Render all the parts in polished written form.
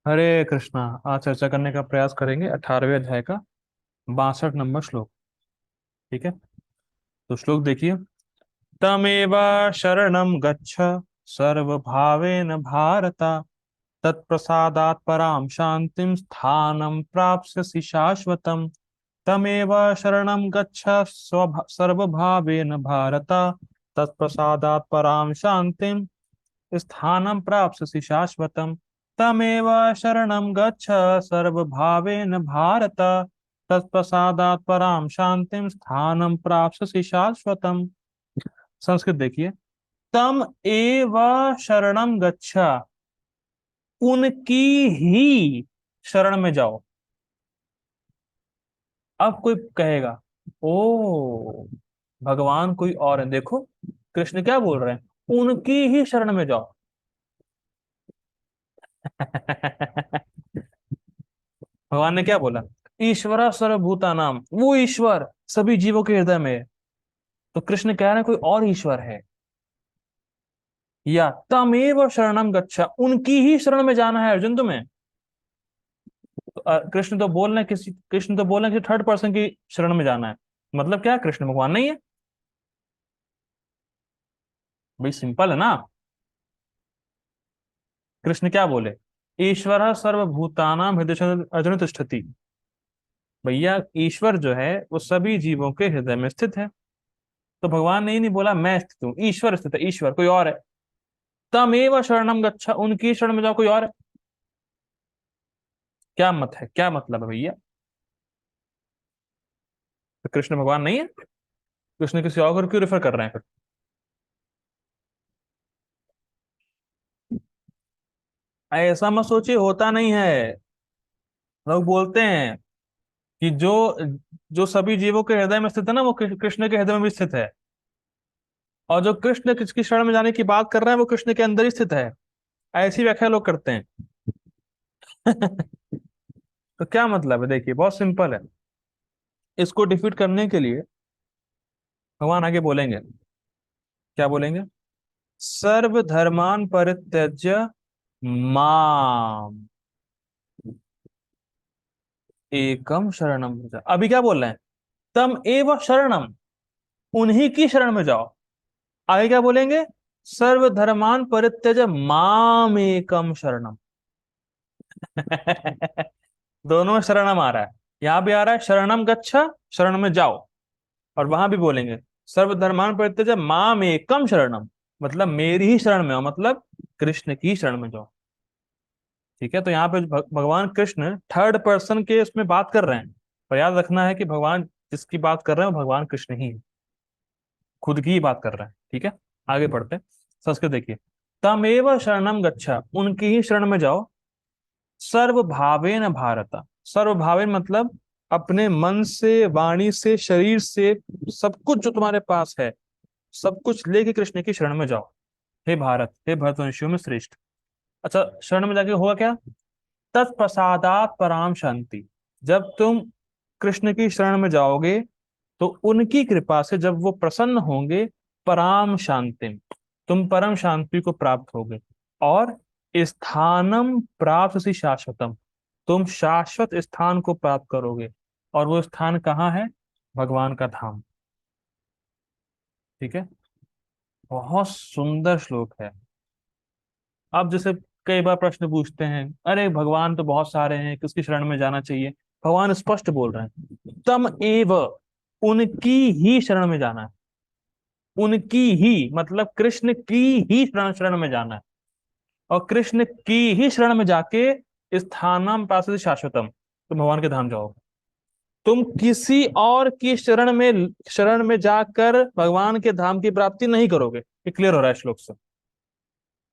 हरे कृष्णा। आज चर्चा करने का प्रयास करेंगे 18वें अध्याय का 62 नंबर श्लोक। ठीक है, तो श्लोक देखिए। तमेव शरणं गच्छ सर्वभावेन भारत, तत्प्रसादात् परां शांतिं स्थानं प्राप्स्यसि शाश्वतम्। तमेव शरणं गच्छ सर्वभावेन भारत, तत्प्रसादात् परां शांतिं स्थानं प्राप्स्यसि शाश्वतम्। तमेव शरणं गच्छ सर्वभावेन भारत, तत्प्रसादात् परां शांतिं स्थानं प्राप्स्यसि शाश्वतम्। संस्कृत देखिए। तम एव शरणं गच्छ, उनकी ही शरण में जाओ। अब कोई कहेगा, ओ भगवान कोई और है। देखो कृष्ण क्या बोल रहे हैं, उनकी ही शरण में जाओ। भगवान ने क्या बोला? ईश्वर सर्वभूतानाम, वो ईश्वर सभी जीवों के हृदय में है। तो कृष्ण कह रहे हैं कोई और ईश्वर है। या तमेव शरणम गच्छा, उनकी ही शरण में जाना है अर्जुन तुम्हें। तो, कृष्ण तो बोल रहे हैं किसी, कृष्ण तो बोल रहे हैं कि थर्ड पर्सन की शरण में जाना है। मतलब क्या, कृष्ण भगवान नहीं है? भाई सिंपल है ना। कृष्ण क्या बोले? ईश्वर सर्वभूतानाम हृदय अर्जुन तिष्ठति। भैया ईश्वर जो है वो सभी जीवों के हृदय में स्थित है। तो भगवान ने ही नहीं बोला मैं स्थित हूँ, ईश्वर स्थित है, ईश्वर कोई और है। तमेव शरणम गच्छा, उनकी शरण में जाओ, कोई और है। क्या मत है, क्या मतलब है भैया? तो कृष्ण भगवान नहीं है? कृष्ण किसी और को क्यों रेफर कर रहे हैं फिर? ऐसा मत सोचिए, होता नहीं है। लोग बोलते हैं कि जो जो सभी जीवों के हृदय में स्थित है ना, वो कृष्ण के हृदय में भी स्थित है। और जो कृष्ण किसकी शरण में जाने की बात कर रहे हैं वो कृष्ण के अंदर ही स्थित है। ऐसी व्याख्या लोग करते हैं। तो क्या मतलब है, देखिए बहुत सिंपल है। इसको डिफीट करने के लिए भगवान आगे बोलेंगे, क्या बोलेंगे? सर्वधर्मान परित्यज्य माम एकम शरणम व्रज। अभी क्या बोल रहे हैं? तम एव शरणम, उन्हीं की शरण में जाओ। आगे क्या बोलेंगे? सर्वधर्मान परित्यज माम एकम शरणम। दोनों में शरणम आ रहा है। यहां भी आ रहा है शरणम गच्छा, शरण में जाओ। और वहां भी बोलेंगे सर्वधर्मान परित्यज माम एकम शरणम, मतलब मेरी ही शरण में हो, मतलब कृष्ण की शरण में जाओ। ठीक है, तो यहाँ पे भगवान कृष्ण थर्ड पर्सन के उसमें बात कर रहे हैं। पर याद रखना है कि भगवान जिसकी बात कर रहे हैं वो भगवान कृष्ण ही है, खुद की ही बात कर रहे हैं। ठीक है, आगे पढ़ते हैं। संस्कृत देखिए। तमेव शरणम गच्छा, उनकी ही शरण में जाओ। सर्वभावेन भारत, सर्वभावेन मतलब अपने मन से, वाणी से, शरीर से, सब कुछ जो तुम्हारे पास है सब कुछ लेके कृष्ण की शरण में जाओ। हे भारत, हे भरतवंशियों में श्रेष्ठ। अच्छा, शरण में जाके होगा क्या? तत्प्रसादात पराम शांति। जब तुम कृष्ण की शरण में जाओगे तो उनकी कृपा से जब वो प्रसन्न होंगे, पराम शांति, तुम परम शांति को प्राप्त होगे। और स्थानम प्राप्त सी शाश्वतम, तुम शाश्वत स्थान को प्राप्त करोगे। और वो स्थान कहाँ है? भगवान का धाम। ठीक है, बहुत सुंदर श्लोक है। अब जैसे कई बार प्रश्न पूछते हैं, अरे भगवान तो बहुत सारे हैं, किसकी शरण में जाना चाहिए? भगवान स्पष्ट बोल रहे हैं, तम एव, उनकी ही शरण में जाना है। उनकी ही मतलब कृष्ण की ही शरण शरण में जाना है। और कृष्ण की ही शरण में जाके स्थानम पास शाश्वतम, तुम भगवान के धाम जाओ। तुम किसी और की शरण में जाकर भगवान के धाम की प्राप्ति नहीं करोगे। ये क्लियर हो रहा है श्लोक से।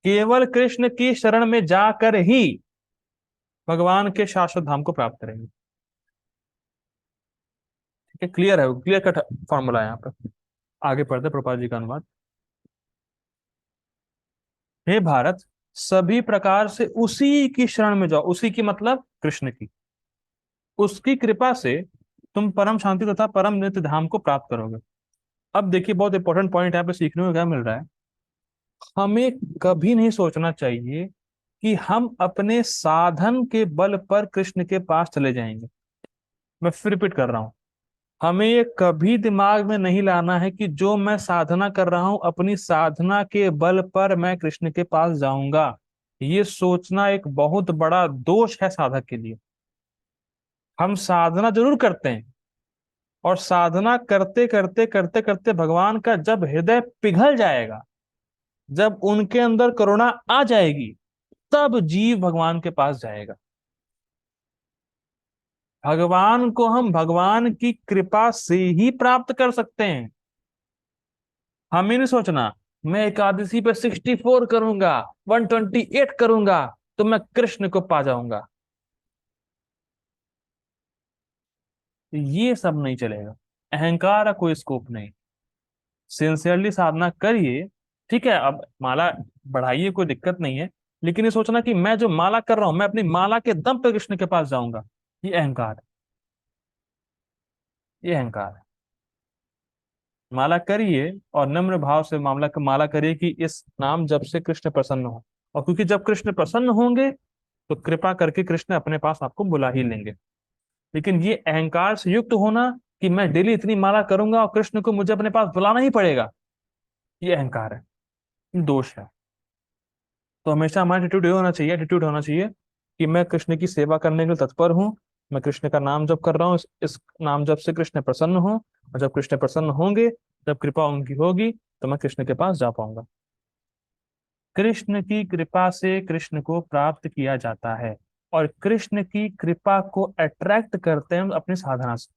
केवल कृष्ण की शरण में जाकर ही भगवान के शाश्वत धाम को प्राप्त करेंगे। ठीक है, क्लियर है, क्लियर कट फॉर्मूला है यहाँ पर। आगे पढ़ते प्रभुपाद जी का अनुवाद। हे भारत, सभी प्रकार से उसी की शरण में जाओ। उसी की मतलब कृष्ण की। उसकी कृपा से तुम परम शांति तथा परम नित्य धाम को प्राप्त करोगे। अब देखिए बहुत इंपॉर्टेंट पॉइंट यहाँ पे सीखने को क्या मिल रहा है। हमें कभी नहीं सोचना चाहिए कि हम अपने साधन के बल पर कृष्ण के पास चले जाएंगे। मैं फिर रिपीट कर रहा हूं, हमें ये कभी दिमाग में नहीं लाना है कि जो मैं साधना कर रहा हूं अपनी साधना के बल पर मैं कृष्ण के पास जाऊंगा। ये सोचना एक बहुत बड़ा दोष है साधक के लिए। हम साधना जरूर करते हैं, और साधना करते करते करते करते भगवान का जब हृदय पिघल जाएगा, जब उनके अंदर करुणा आ जाएगी, तब जीव भगवान के पास जाएगा। भगवान को हम भगवान की कृपा से ही प्राप्त कर सकते हैं। हम ही नहीं सोचना मैं एकादशी पे 64 करूंगा, 128 करूंगा तो मैं कृष्ण को पा जाऊंगा। ये सब नहीं चलेगा। अहंकार का कोई स्कोप नहीं। सिंसियरली साधना करिए, ठीक है, अब माला बढ़ाइए, कोई दिक्कत नहीं है। लेकिन ये सोचना कि मैं जो माला कर रहा हूं मैं अपनी माला के दम पे कृष्ण के पास जाऊंगा, ये अहंकार है। ये अहंकार है। माला करिए और नम्र भाव से माला करिए कि इस नाम जप से कृष्ण प्रसन्न हो। और क्योंकि जब कृष्ण प्रसन्न होंगे तो कृपा करके कृष्ण अपने पास आपको बुला ही लेंगे। लेकिन ये अहंकार से युक्त होना कि मैं डेली इतनी माला करूंगा और कृष्ण को मुझे अपने पास बुलाना ही पड़ेगा, ये अहंकार है, ये दोष है। तो हमेशा हमारा एटीट्यूड होना चाहिए कि मैं कृष्ण की सेवा करने के लिए तत्पर हूँ। मैं कृष्ण का नाम जप कर रहा हूँ, इस नाम जप से कृष्ण प्रसन्न हो, और जब कृष्ण प्रसन्न होंगे, जब कृपा उनकी होगी, तो मैं कृष्ण के पास जा पाऊंगा। कृष्ण की कृपा से कृष्ण को प्राप्त किया जाता है, और कृष्ण की कृपा को अट्रैक्ट करते हैं हम अपनी साधना से।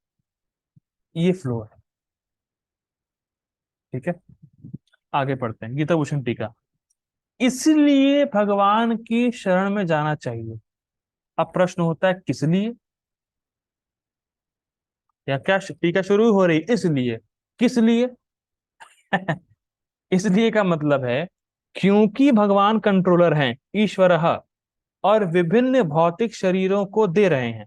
ये फ्लो है। ठीक है, आगे पढ़ते हैं गीता भूषण टीका। इसलिए भगवान की शरण में जाना चाहिए। अब प्रश्न होता है किस लिए, या क्या टीका शुरू हो रही इसलिए, किस लिए? इसलिए का मतलब है क्योंकि भगवान कंट्रोलर हैं, ईश्वर, और विभिन्न भौतिक शरीरों को दे रहे हैं,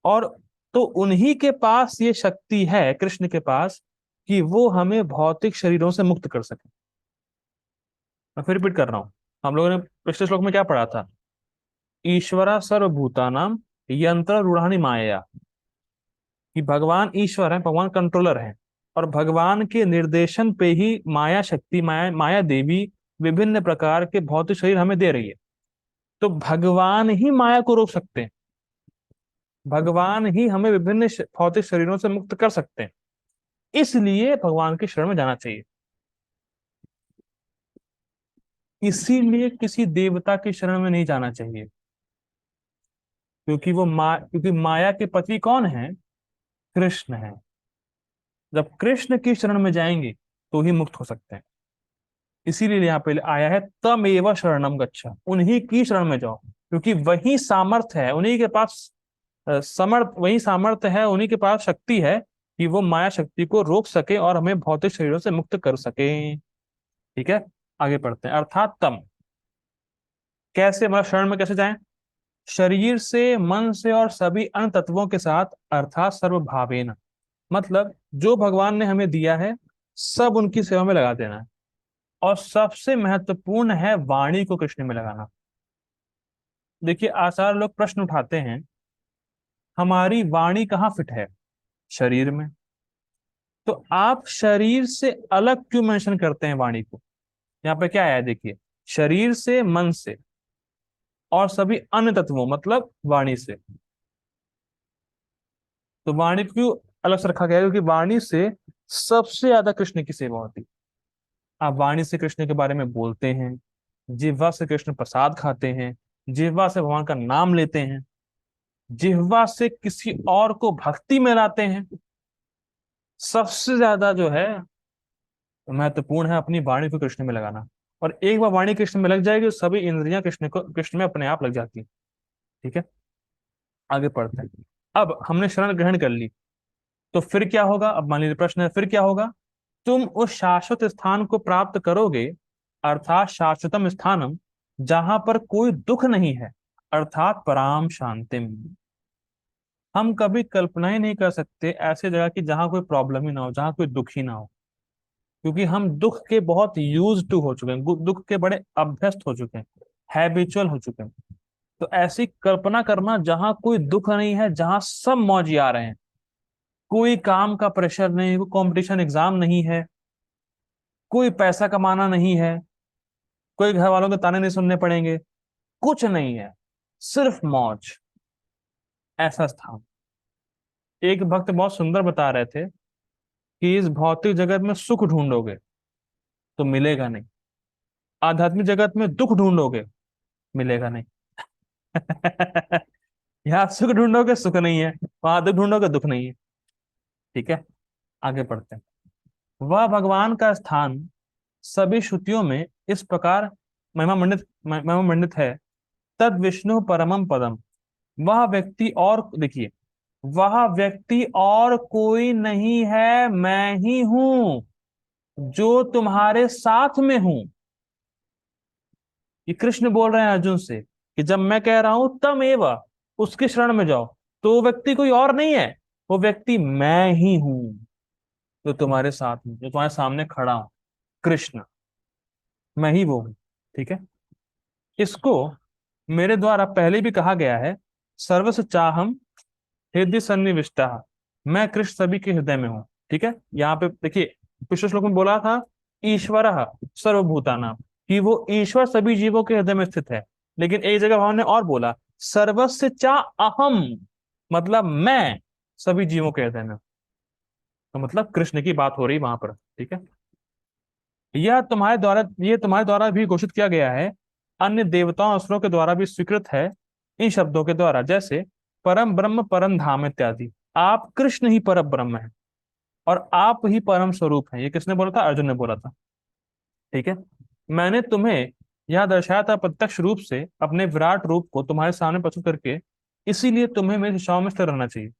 और तो उन्हीं के पास ये शक्ति है, कृष्ण के पास, कि वो हमें भौतिक शरीरों से मुक्त कर सके। मैं फिर रिपीट कर रहा हूं, हम लोगों ने पिछले श्लोक में क्या पढ़ा था? ईश्वरा सर्वभूतानाम यंत्र रूढ़ानि माया, कि भगवान ईश्वर है, भगवान कंट्रोलर है, और भगवान के निर्देशन पे ही माया शक्ति, माया देवी विभिन्न प्रकार के भौतिक शरीर हमें दे रही है। तो भगवान ही माया को रोक सकते हैं, भगवान ही हमें विभिन्न भौतिक शरीरों से मुक्त कर सकते हैं। इसलिए भगवान की शरण में जाना चाहिए। इसीलिए किसी देवता की शरण में नहीं जाना चाहिए, क्योंकि माया के पति कौन है? कृष्ण है। जब कृष्ण की शरण में जाएंगे तो ही मुक्त हो सकते हैं। इसीलिए यहाँ पे आया है तमेव शरणम गच्छ, उन्हीं की शरण में जाओ, क्योंकि वही सामर्थ्य है उन्हीं के पास, वही सामर्थ्य है उन्हीं के पास, शक्ति है कि वो माया शक्ति को रोक सके और हमें भौतिक शरीरों से मुक्त कर सके। ठीक है, आगे पढ़ते हैं। अर्थात तम, कैसे, मतलब शरण में कैसे जाएं? शरीर से, मन से और सभी अन्य तत्वों के साथ, अर्थात सर्वभावेन, मतलब जो भगवान ने हमें दिया है सब उनकी सेवा में लगा देना है। और सबसे महत्वपूर्ण है वाणी को कृष्ण में लगाना। देखिए आचार्य लोग प्रश्न उठाते हैं, हमारी वाणी कहाँ फिट है? शरीर में। तो आप शरीर से अलग क्यों मेंशन करते हैं वाणी को? यहाँ पे क्या आया देखिए, शरीर से, मन से और सभी अन्य तत्वों, मतलब वाणी से। तो वाणी को क्यों अलग से रखा गया है? क्योंकि वाणी से सबसे ज्यादा कृष्ण की सेवा होती है। आप वाणी से कृष्ण के बारे में बोलते हैं, जिह्वा से कृष्ण प्रसाद खाते हैं, जिह्वा से भगवान का नाम लेते हैं, जिह्वा से किसी और को भक्ति में लाते हैं। सबसे ज्यादा जो है महत्वपूर्ण है अपनी वाणी को कृष्ण में लगाना। और एक बार वाणी कृष्ण में लग जाएगी तो सभी इंद्रियां कृष्ण में अपने आप लग जाती हैं। ठीक है, आगे पढ़ते हैं। अब हमने शरण ग्रहण कर ली, तो फिर क्या होगा? अब मान लीजिए प्रश्न है, फिर क्या होगा? तुम उस शाश्वत स्थान को प्राप्त करोगे, अर्थात शाश्वतम स्थानम, जहां पर कोई दुख नहीं है, अर्थात पराम शांतिम। हम कभी कल्पना ही नहीं कर सकते ऐसे जगह की जहां कोई प्रॉब्लम ही ना हो, जहां कोई दुख ही ना हो, क्योंकि हम दुख के बहुत यूज टू हो चुके हैं, दुख के बड़े अभ्यस्त हो चुके हैं। हैबिचुअल हो चुके हैं। तो ऐसी कल्पना करना जहां कोई दुख नहीं है, जहां सब मौज आ रहे हैं, कोई काम का प्रेशर नहीं, कोई कंपटीशन एग्जाम नहीं है, कोई पैसा कमाना नहीं है, कोई घर वालों के ताने नहीं सुनने पड़ेंगे, कुछ नहीं है, सिर्फ मौज, ऐसा स्थान। एक भक्त बहुत सुंदर बता रहे थे कि इस भौतिक जगत में सुख ढूंढोगे तो मिलेगा नहीं, आध्यात्मिक जगत में दुख ढूंढोगे, मिलेगा नहीं। यहाँ सुख ढूंढोगे सुख नहीं है, वहां दुख ढूंढोगे दुख नहीं है। ठीक है, आगे पढ़ते हैं। वह भगवान का स्थान सभी श्रुतियों में इस प्रकार महिमा मंडित है, तद विष्णु परमम पदम। वह व्यक्ति और देखिए, वह व्यक्ति और कोई नहीं है, मैं ही हूं जो तुम्हारे साथ में हूं। ये कृष्ण बोल रहे हैं अर्जुन से कि जब मैं कह रहा हूं तम एव, उसकी शरण में जाओ, तो वो व्यक्ति कोई और नहीं है, वो व्यक्ति मैं ही हूं जो तुम्हारे साथ हूं, जो तुम्हारे सामने खड़ा हूं। कृष्ण, मैं ही वो हूं। ठीक है, इसको मेरे द्वारा पहले भी कहा गया है, सर्वस चाहम हृदय सन्निविष्टा, मैं कृष्ण सभी के हृदय में हूँ। ठीक है, यहाँ पे देखिए, पिछले श्लोक में बोला था ईश्वर सर्वभूतानां, कि वो ईश्वर सभी जीवों के हृदय में स्थित है। लेकिन एक जगह भगवान ने और बोला सर्वस्य चा अहम, मतलब मैं सभी जीवों के हृदय में हूं। तो मतलब कृष्ण की बात हो रही वहां पर। ठीक है, ये तुम्हारे द्वारा भी घोषित किया गया है, अन्य देवताओं असुरों के द्वारा भी स्वीकृत है इन शब्दों के द्वारा, जैसे परम ब्रह्म परम धाम इत्यादि। आप कृष्ण ही परम ब्रह्म है और आप ही परम स्वरूप है, ये किसने बोला था? अर्जुन ने बोला था। ठीक है, मैंने तुम्हें यह दर्शाया था प्रत्यक्ष रूप से अपने विराट रूप को तुम्हारे सामने प्रस्तुत करके, इसीलिए तुम्हें मेरी शिक्षाओं में स्थिर रहना चाहिए।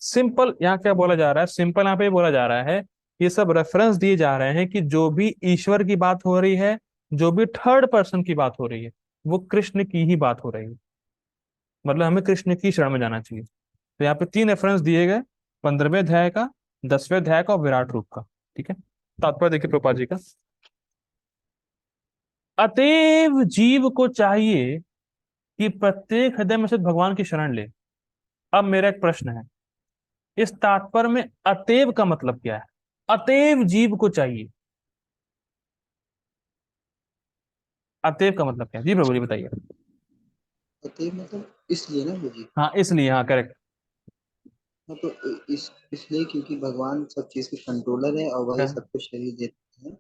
सिंपल यहाँ क्या बोला जा रहा है? सिंपल यहाँ पे बोला जा रहा है, ये सब रेफरेंस दिए जा रहे हैं कि जो भी ईश्वर की बात हो रही है, जो भी थर्ड पर्सन की बात हो रही है, वो कृष्ण की ही बात हो रही है। मतलब हमें कृष्ण की शरण में जाना चाहिए। तो यहाँ पे 3 रेफरेंस दिए गए, 15वें अध्याय का, 10वें अध्याय का और विराट रूप का। ठीक है, तात्पर्य देखिए प्रभुपाद जी का। अतएव जीव को चाहिए कि प्रत्येक हृदय में से भगवान की शरण ले। अब मेरा एक प्रश्न है, इस तात्पर्य में अतएव का मतलब क्या है? अतएव जीव को चाहिए, अतएव का मतलब क्या है? जी प्रभु जी बताइए। अतएव मतलब इसलिए ना मुझे। हाँ इसलिए, हाँ करेक्ट। हाँ तो इसलिए क्योंकि भगवान सब चीज के कंट्रोलर है और वही सबको शरीर देते हैं।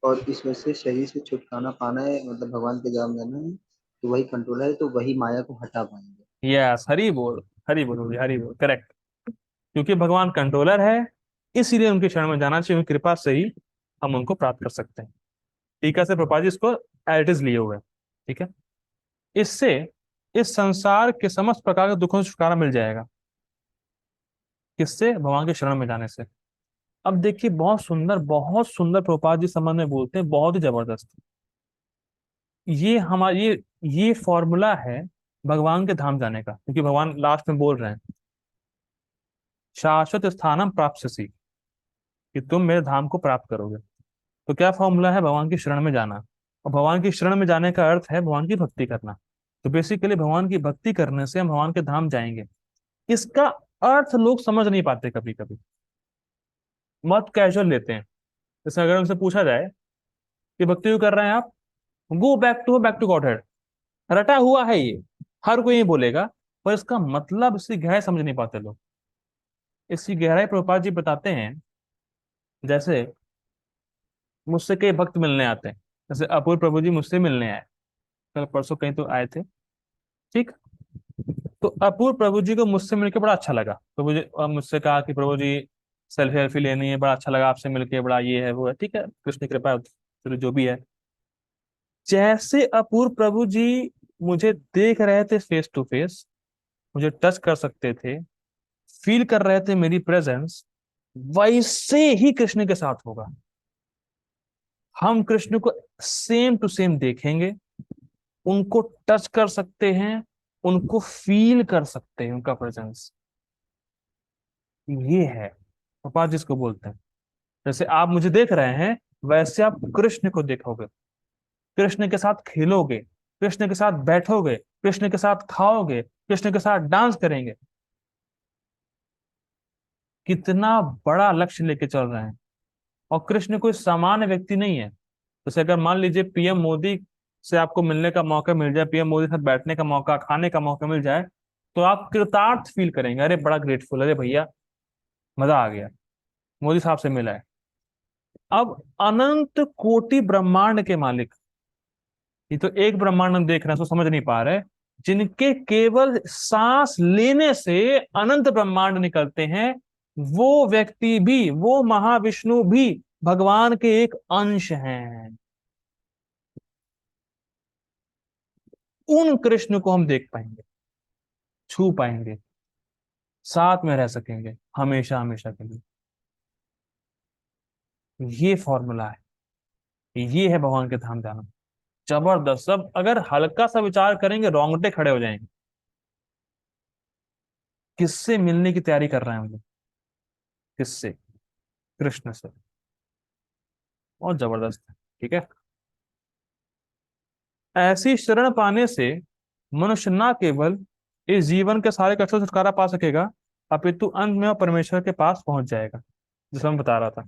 और इस वजह से शरीर से छुटकारा पाना है, मतलब भगवान के धाम जाना है, तो वही कंट्रोलर है, तो वही माया को हटा पाएंगे। यस, हरि बोल, हरि बोल बोलिए, हरि बोल, करेक्ट। क्योंकि भगवान कंट्रोलर है, इसीलिए उनकी शरण में जाना चाहिए, उनकी कृपा से ही हम उनको प्राप्त कर सकते हैं। टीका से प्रभुपाद जी इसको एज इट इज लिए हुए हैं। ठीक है, इससे इस संसार के समस्त प्रकार के दुखों से छुटकारा मिल जाएगा। किससे? भगवान के शरण में जाने से। अब देखिए, बहुत सुंदर प्रभुपाद जी संबंध में बोलते हैं, बहुत ही जबरदस्त। ये हमारे ये फॉर्मूला है भगवान के धाम जाने का, क्योंकि भगवान लास्ट में बोल रहे हैं शाश्वत स्थानम प्राप्स्यसि, कि तुम मेरे धाम को प्राप्त करोगे। तो क्या फॉर्मूला है? भगवान की शरण में जाना। और भगवान की शरण में जाने का अर्थ है भगवान की भक्ति करना। तो बेसिकली भगवान की भक्ति करने से हम भगवान के धाम जाएंगे। इसका अर्थ लोग समझ नहीं पाते, कभी कभी बहुत कैजुअल लेते हैं। जैसे अगर उनसे पूछा जाए कि भक्ति क्यों कर रहे हैं आप, बैक टू गॉड हेड, रटा हुआ है ये, हर कोई ये बोलेगा, पर इसका मतलब, इसकी गहराई समझ नहीं पाते लोग। इसकी गहराई प्रभुपाद जी बताते हैं। जैसे मुझसे कई भक्त मिलने आते हैं, जैसे अपूर्व प्रभु जी मुझसे मिलने आए, कल परसों कहीं तो आए थे। ठीक, तो अपूर्व प्रभु जी को मुझसे मिलकर बड़ा अच्छा लगा। प्रभु जी मुझसे कहा कि प्रभु जी सेल्फी वेल्फी लेनी है, बड़ा अच्छा लगा आपसे मिलके, बड़ा ये है वो है। ठीक है, कृष्ण की कृपा है, चलो जो भी है। जैसे अपूर्व प्रभु जी मुझे देख रहे थे फेस टू फेस, मुझे टच कर सकते थे, फील कर रहे थे मेरी प्रेजेंस, वैसे ही कृष्ण के साथ होगा। हम कृष्ण को सेम टू सेम देखेंगे, उनको टच कर सकते हैं, उनको फील कर सकते हैं, उनका प्रेजेंस। ये है पापा जिसको बोलते हैं, जैसे आप मुझे देख रहे हैं, वैसे आप कृष्ण को देखोगे, कृष्ण के साथ खेलोगे, कृष्ण के साथ बैठोगे, कृष्ण के साथ खाओगे, कृष्ण के साथ डांस करेंगे। कितना बड़ा लक्ष्य लेके चल रहे हैं। और कृष्ण कोई सामान्य व्यक्ति नहीं है। जैसे अगर मान लीजिए पीएम मोदी से आपको मिलने का मौका मिल जाए, पीएम मोदी के साथ बैठने का मौका, खाने का मौका मिल जाए, तो आप कृतार्थ फील करेंगे, अरे बड़ा ग्रेटफुल, अरे भैया मजा आ गया, मोदी साहब से मिला है। अब अनंत कोटि ब्रह्मांड के मालिक, ये तो एक ब्रह्मांड हम देख रहे हैं, तो समझ नहीं पा रहे, जिनके केवल सांस लेने से अनंत ब्रह्मांड निकलते हैं, वो व्यक्ति भी, वो महाविष्णु भी भगवान के एक अंश हैं। उन कृष्ण को हम देख पाएंगे, छू पाएंगे, साथ में रह सकेंगे हमेशा हमेशा के लिए। ये फॉर्मूला है, ये है भगवान के धाम जाना। जबरदस्त। सब अगर हल्का सा विचार करेंगे रोंगटे खड़े हो जाएंगे। किससे मिलने की तैयारी कर रहे हैं हम लोग? किससे? कृष्ण से। और जबरदस्त है। ठीक है। ऐसी शरण पाने से मनुष्य ना केवल इस जीवन के सारे कष्टों से छुटकारा पा सकेगा, अपितु अंत में वह परमेश्वर के पास पहुंच जाएगा। जिसमें मैं बता रहा था,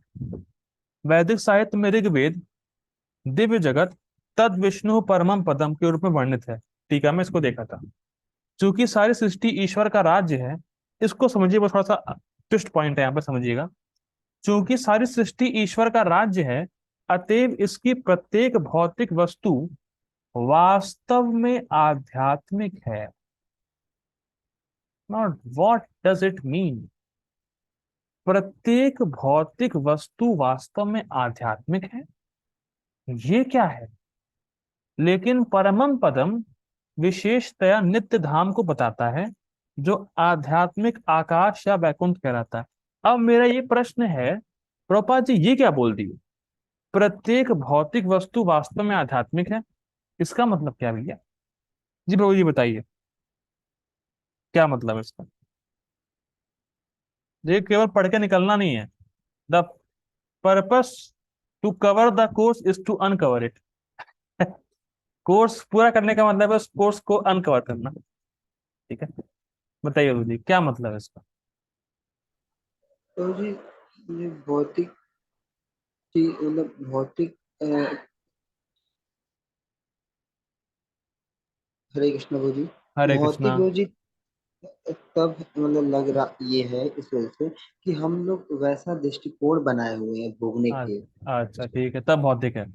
वैदिक साहित्य में ऋग्वेद दिव्य जगत तद विष्णु परमम पदम के रूप में वर्णित है। टीका में इसको देखा था। चूंकि सारी सृष्टि ईश्वर का राज्य है, इसको समझिए, वो थोड़ा सा ट्विस्ट पॉइंट है यहाँ पे, समझिएगा। चूंकि सारी सृष्टि ईश्वर का राज्य है, अतएव इसकी प्रत्येक भौतिक वस्तु वास्तव में आध्यात्मिक है। Not what does it mean. प्रत्येक भौतिक वस्तु वास्तव में आध्यात्मिक है, ये क्या है? लेकिन परमम पदम विशेषतया नित्य धाम को बताता है, जो आध्यात्मिक आकाश या वैकुंठ कहलाता है। अब मेरा ये प्रश्न है, प्रभुपाद जी ये क्या बोल दिए? प्रत्येक भौतिक वस्तु वास्तव में आध्यात्मिक है, इसका मतलब क्या भैया? जी प्रभु जी बताइए, क्या मतलब है इसका? ये केवल पढ़ के निकलना नहीं है। The purpose to cover the course is to uncover it. Course पूरा करने का मतलब है उस कोर्स को अनकवर करना। ठीक है, बताइए प्रभु जी क्या मतलब है इसका? तो जी ये भौतिक चीज मतलब भौतिक हरे कृष्ण को जी। हरे भौतिक कृष्णा। वो जी तब मतलब लग रहा ये है इस वजह से कि हम लोग वैसा दृष्टिकोण बनाए हुए हैं भोगने के। अच्छा ठीक है, तब भौतिक है।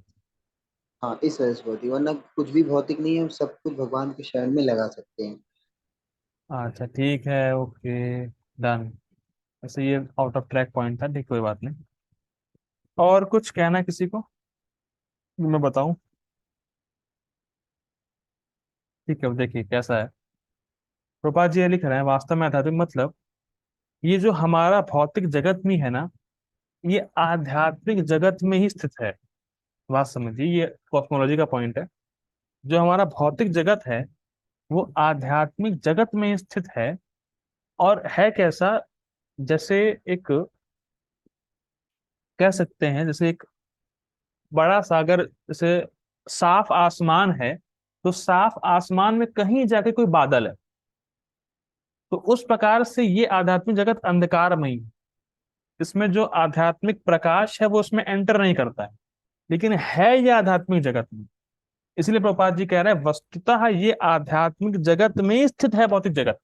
हाँ इस वजह से भौतिक, वरना कुछ भी भौतिक नहीं है, हम सब कुछ भगवान के शरण में लगा सकते हैं। अच्छा ठीक है, ओके, डन। वैसे ये आउट ऑफ ट्रैक पॉइंट था, ठीक, कोई बात नहीं। और कुछ कहना है किसी को? मैं बताऊं? ठीक है, अब देखिए कैसा है। प्रभुपाद जी ये लिख रहे हैं, वास्तव में आध्यात्मिक मतलब ये जो हमारा भौतिक जगत में है ना, ये आध्यात्मिक जगत में ही स्थित है। बात समझिए, ये कॉस्मोलॉजी का पॉइंट है। जो हमारा भौतिक जगत है, वो आध्यात्मिक जगत में ही स्थित है। और है कैसा? जैसे एक, कह सकते हैं जैसे एक बड़ा सागर, जैसे साफ आसमान है, तो साफ आसमान में कहीं जाके कोई बादल है, तो उस प्रकार से ये आध्यात्मिक जगत अंधकारमय है। इसमें जो आध्यात्मिक प्रकाश है वो उसमें एंटर नहीं करता है, लेकिन है ये आध्यात्मिक जगत में। इसलिए प्रभुपाद जी कह रहे हैं वस्तुतः ये आध्यात्मिक जगत में ही स्थित है, भौतिक जगत।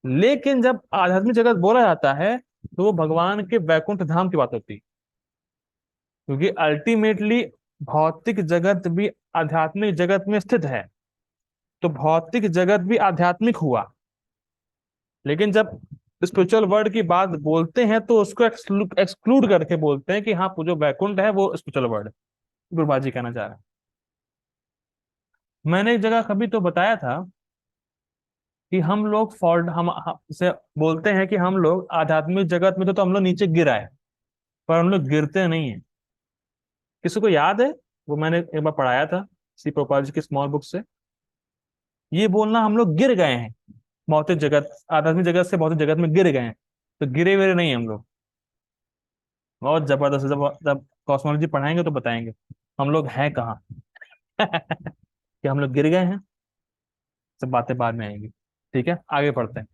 लेकिन जब आध्यात्मिक जगत बोला जाता है, तो वो भगवान के वैकुंठ धाम की बात होती है, क्योंकि अल्टीमेटली भौतिक जगत भी आध्यात्मिक जगत में स्थित है, तो भौतिक जगत भी आध्यात्मिक हुआ। लेकिन जब स्पिरिचुअल वर्ल्ड की बात बोलते हैं, तो उसको एक्सक्लूड करके बोलते हैं कि हाँ, जो वैकुंठ है वो स्पिरिचुअल वर्ल्ड है। गुरुबाजी कहना चाह रहे हैं। मैंने एक जगह कभी तो बताया था कि हम लोग फॉल्ट हम से बोलते हैं कि हम लोग आध्यात्मिक जगत में तो हम लोग नीचे गिर आए, पर हम लोग गिरते नहीं है। किसी को याद है? वो मैंने एक बार पढ़ाया था सी प्रोपाल जी की स्मॉल बुक से। ये बोलना हम लोग गिर गए हैं, भौतिक जगत, आध्यात्मिक जगत से भौतिक जगत में गिर गए हैं, तो गिरे वेरे नहीं हम लोग। बहुत जबरदस्त। जब जब कॉस्मोलॉजी पढ़ाएंगे तो बताएंगे हम लोग हैं कहाँ। कि हम लोग गिर गए हैं, सब बातें बाद में आएंगी। ठीक है, आगे पढ़ते हैं।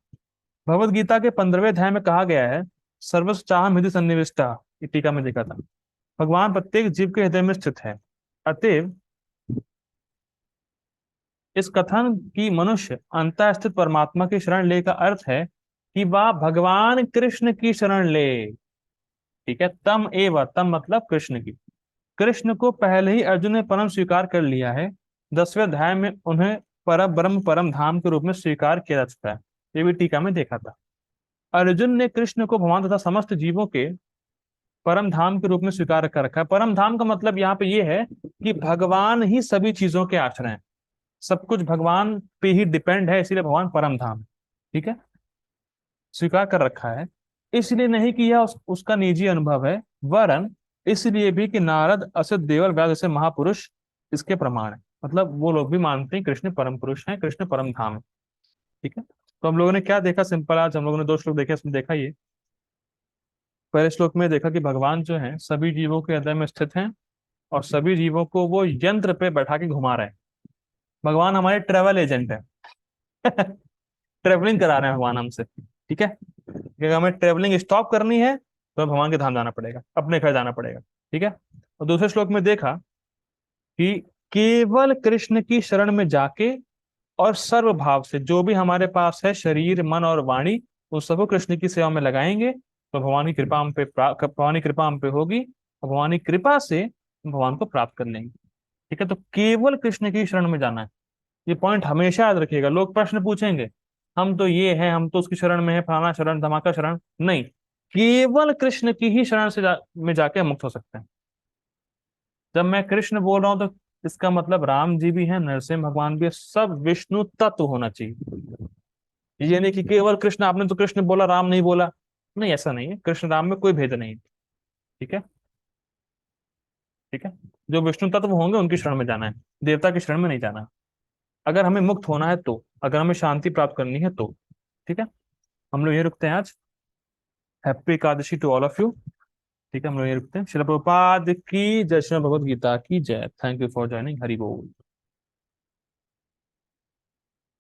भगवत गीता के 15वें अध्याय में कहा गया है, सर्वस्य चाहम हृदय सन्निविष्टा, ये टीका में देखा था। भगवान प्रत्येक जीव के हृदय में स्थित है। अतएव इस कथन की मनुष्य अंतः स्थित परमात्मा की शरण ले का अर्थ है कि वह भगवान कृष्ण की शरण ले। ठीक है, तम एव, तम मतलब कृष्ण की। कृष्ण को पहले ही अर्जुन ने परम स्वीकार कर लिया है। 10वें अध्याय में उन्हें परम ब्रह्म परम धाम के रूप में स्वीकार किया जा चुका है। ये भी टीका में देखा था। अर्जुन ने कृष्ण को भगवान तथा समस्त जीवों के परम धाम के रूप में स्वीकार कर रखा है। परम धाम का मतलब यहाँ पे ये है कि भगवान ही सभी चीजों के आश्रय हैं, सब कुछ भगवान पे ही डिपेंड है, इसीलिए भगवान परम धाम है। ठीक है, स्वीकार कर रखा है। इसलिए नहीं कि यह उसका निजी अनुभव है, वरन इसलिए भी कि नारद, असित, देवल, व्यास जैसे महापुरुष इसके प्रमाण है। मतलब वो लोग भी मानते हैं कृष्ण परम पुरुष है, कृष्ण परम धाम है। ठीक है, तो हम लोगों ने क्या देखा सिंपल, आज हम लोगों ने 2 श्लोक देखे, इसमें देखा ये पहले श्लोक में देखा कि भगवान जो है सभी जीवों के हृदय में स्थित हैं, और सभी जीवों को वो यंत्र पे बैठा के घुमा रहे हैं। भगवान हमारे ट्रेवल एजेंट है। ट्रेवलिंग करा रहे हैं भगवान हमसे। ठीक है, कि अगर हमें ट्रेवलिंग स्टॉप करनी है तो हमें भगवान के धाम जाना पड़ेगा, अपने घर जाना पड़ेगा। ठीक है, और दूसरे श्लोक में देखा कि केवल कृष्ण की शरण में जाके और सर्व भाव से जो भी हमारे पास है, शरीर, मन और वाणी, उस सबको कृष्ण की सेवा में लगाएंगे तो भगवान की कृपा हम पे भगवान की कृपा हम पे होगी, और भगवान की कृपा से हम भगवान को प्राप्त कर लेंगे। ठीक है, तो केवल कृष्ण की शरण में जाना है, ये पॉइंट हमेशा याद रखिएगा। लोग प्रश्न पूछेंगे, हम तो ये हैं, हम तो उसकी शरण में है, फलाना शरण धमाका शरण नहीं, केवल कृष्ण की ही शरण से में जाके हम मुक्त हो सकते हैं। जब मैं कृष्ण बोल रहा हूं तो इसका मतलब राम जी भी हैं, नरसिंह भगवान भी है, सब विष्णु तत्व होना चाहिए। ये नहीं कि केवल कृष्ण, आपने तो कृष्ण बोला राम नहीं बोला, नहीं ऐसा नहीं है, कृष्ण राम में कोई भेद नहीं है। ठीक है, ठीक है, जो विष्णु तत्व होंगे उनकी शरण में जाना है, देवता की शरण में नहीं जाना। अगर हमें मुक्त होना है तो, अगर हमें शांति प्राप्त करनी है तो। ठीक है, हम लोग ये रुकते हैं आज। Happy Ekadashi to all of you. ठीक है, हम लोग ये रुकते हैं। श्रील प्रभुपाद की जय, श्रीमद् भगवद गीता की जय। Thank you for joining. Hari बोल।